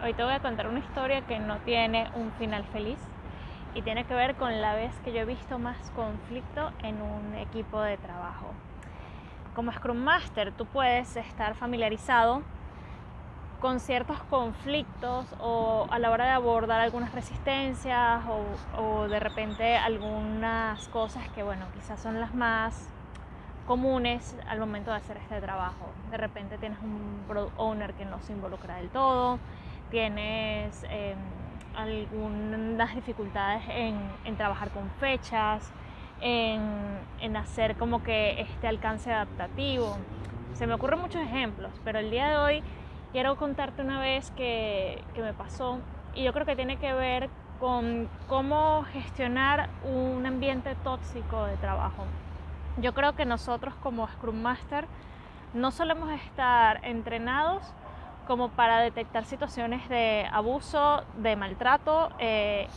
Hoy te voy a contar una historia que no tiene un final feliz y tiene que ver con la vez que yo he visto más conflicto en un equipo de trabajo. Como Scrum Master, tú puedes estar familiarizado con ciertos conflictos o a la hora de abordar algunas resistencias o de repente algunas cosas que, quizás son las más comunes al momento de hacer este trabajo. De repente tienes un product owner que no se involucra del todo, tienes algunas dificultades en trabajar con fechas, en hacer como que este alcance adaptativo. Se me ocurren muchos ejemplos, pero el día de hoy quiero contarte una vez que me pasó y yo creo que tiene que ver con cómo gestionar un ambiente tóxico de trabajo. Yo creo que nosotros como Scrum Master no solemos estar entrenados como para detectar situaciones de abuso, de maltrato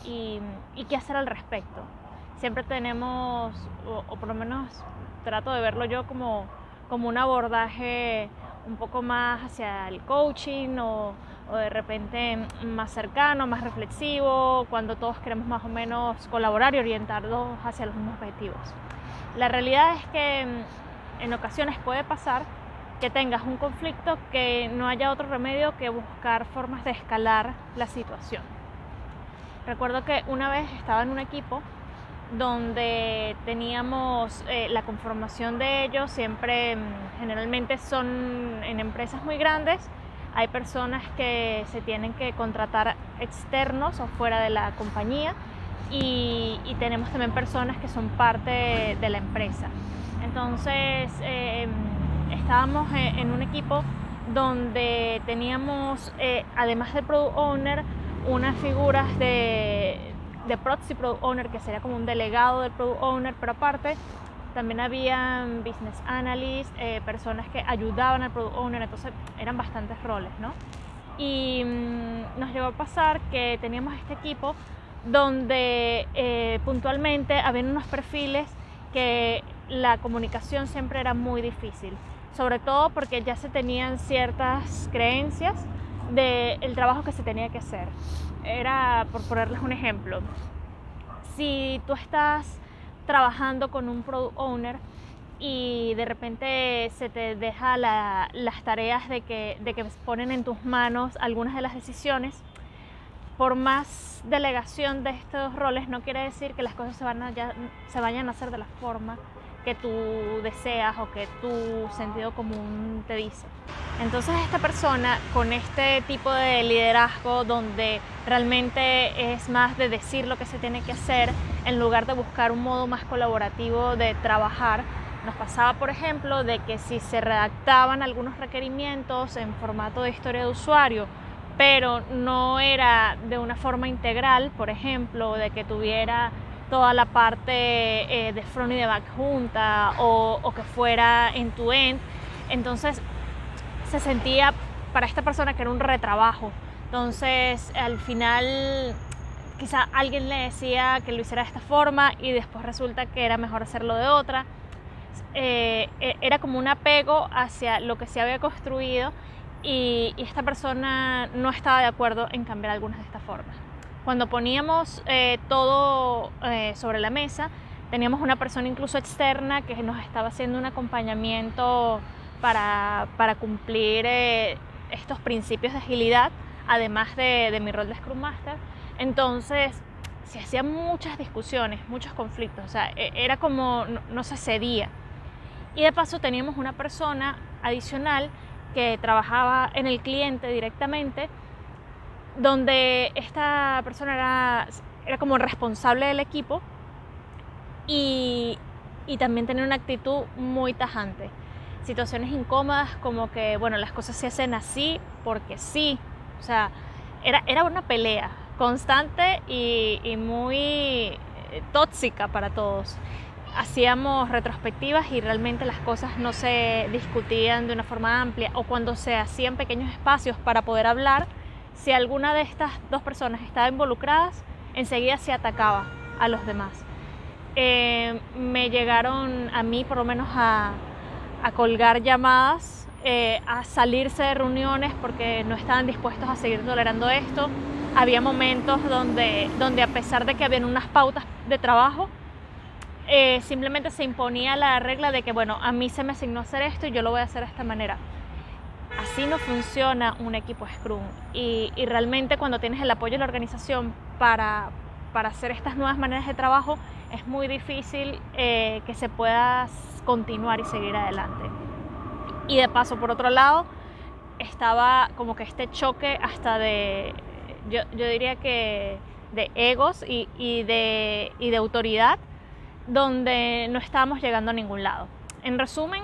y qué hacer al respecto. Siempre tenemos, o por lo menos trato de verlo yo como un abordaje un poco más hacia el coaching o de repente más cercano, más reflexivo, cuando todos queremos más o menos colaborar y orientarlos hacia los mismos objetivos. La realidad es que en ocasiones puede pasar que tengas un conflicto que no haya otro remedio que buscar formas de escalar la situación. Recuerdo que una vez estaba en un equipo donde teníamos la conformación de ellos, siempre generalmente son en empresas muy grandes, hay personas que se tienen que contratar externos o fuera de la compañía y tenemos también personas que son parte de la empresa. Entonces estábamos en un equipo donde teníamos, además del Product Owner, unas figuras de Proxy Product Owner, que sería como un delegado del Product Owner, pero aparte también había Business Analyst, personas que ayudaban al Product Owner, entonces eran bastantes roles, ¿no? Y nos llegó a pasar que teníamos este equipo donde puntualmente habían unos perfiles que la comunicación siempre era muy difícil, sobre todo porque ya se tenían ciertas creencias del trabajo que se tenía que hacer. Era, por ponerles un ejemplo, si tú estás trabajando con un product owner y de repente se te deja las tareas de que ponen en tus manos algunas de las decisiones, por más delegación de estos roles no quiere decir que las cosas se vayan a hacer de la forma que tú deseas o que tu sentido común te dice. Entonces esta persona con este tipo de liderazgo donde realmente es más de decir lo que se tiene que hacer en lugar de buscar un modo más colaborativo de trabajar, nos pasaba por ejemplo de que si se redactaban algunos requerimientos en formato de historia de usuario pero no era de una forma integral, por ejemplo, de que tuviera toda la parte de front y de back junta o que fuera end-to-end, entonces se sentía para esta persona que era un retrabajo. Entonces al final quizá alguien le decía que lo hiciera de esta forma y después resulta que era mejor hacerlo de otra. Era como un apego hacia lo que se había construido y esta persona no estaba de acuerdo en cambiar algunas de estas formas. Cuando poníamos todo sobre la mesa, teníamos una persona incluso externa que nos estaba haciendo un acompañamiento para cumplir estos principios de agilidad, además de mi rol de Scrum Master. Entonces se hacían muchas discusiones, muchos conflictos, o sea, era como no se cedía. Y de paso teníamos una persona adicional que trabajaba en el cliente directamente, donde esta persona era como el responsable del equipo y también tenía una actitud muy tajante. Situaciones incómodas como que, las cosas se hacen así porque sí. O sea, era una pelea constante y muy tóxica para todos. Hacíamos retrospectivas y realmente las cosas no se discutían de una forma amplia, o cuando se hacían pequeños espacios para poder hablar, si alguna de estas dos personas estaba involucradas, enseguida se atacaba a los demás. Me llegaron a mí por lo menos a colgar llamadas a salirse de reuniones porque no estaban dispuestos a seguir tolerando esto. Había momentos donde a pesar de que habían unas pautas de trabajo, simplemente se imponía la regla de que, bueno, a mí se me asignó hacer esto y yo lo voy a hacer de esta manera. Así no funciona un equipo Scrum, y realmente cuando tienes el apoyo de la organización para hacer estas nuevas maneras de trabajo, es muy difícil que se pueda continuar y seguir adelante. Y de paso, por otro lado, estaba como que este choque hasta yo diría que de egos y de autoridad, donde no estábamos llegando a ningún lado. En resumen,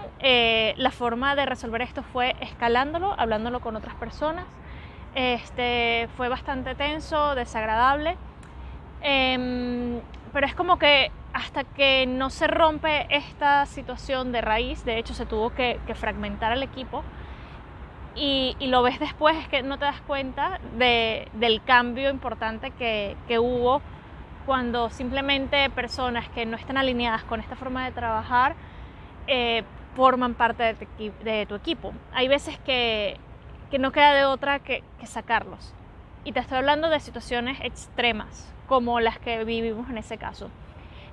la forma de resolver esto fue escalándolo, hablándolo con otras personas. Fue bastante tenso, desagradable, pero es como que hasta que no se rompe esta situación de raíz, de hecho se tuvo que fragmentar el equipo, y lo ves después, es que no te das cuenta del cambio importante que hubo cuando simplemente personas que no están alineadas con esta forma de trabajar forman parte de tu equipo. Hay veces que no queda de otra que sacarlos. Y te estoy hablando de situaciones extremas, como las que vivimos en ese caso.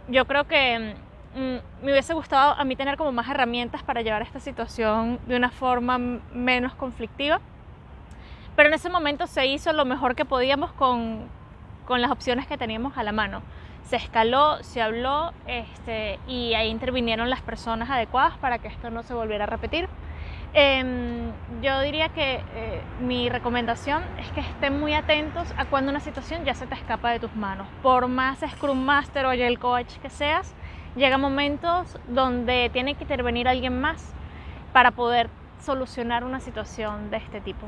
Yo creo que me hubiese gustado a mí tener como más herramientas para llevar esta situación de una forma menos conflictiva, pero en ese momento se hizo lo mejor que podíamos con las opciones que teníamos a la mano. Se escaló, se habló, y ahí intervinieron las personas adecuadas para que esto no se volviera a repetir. Yo diría que mi recomendación es que estén muy atentos a cuando una situación ya se te escapa de tus manos. Por más Scrum Master o Agile Coach que seas, llegan momentos donde tiene que intervenir alguien más para poder solucionar una situación de este tipo.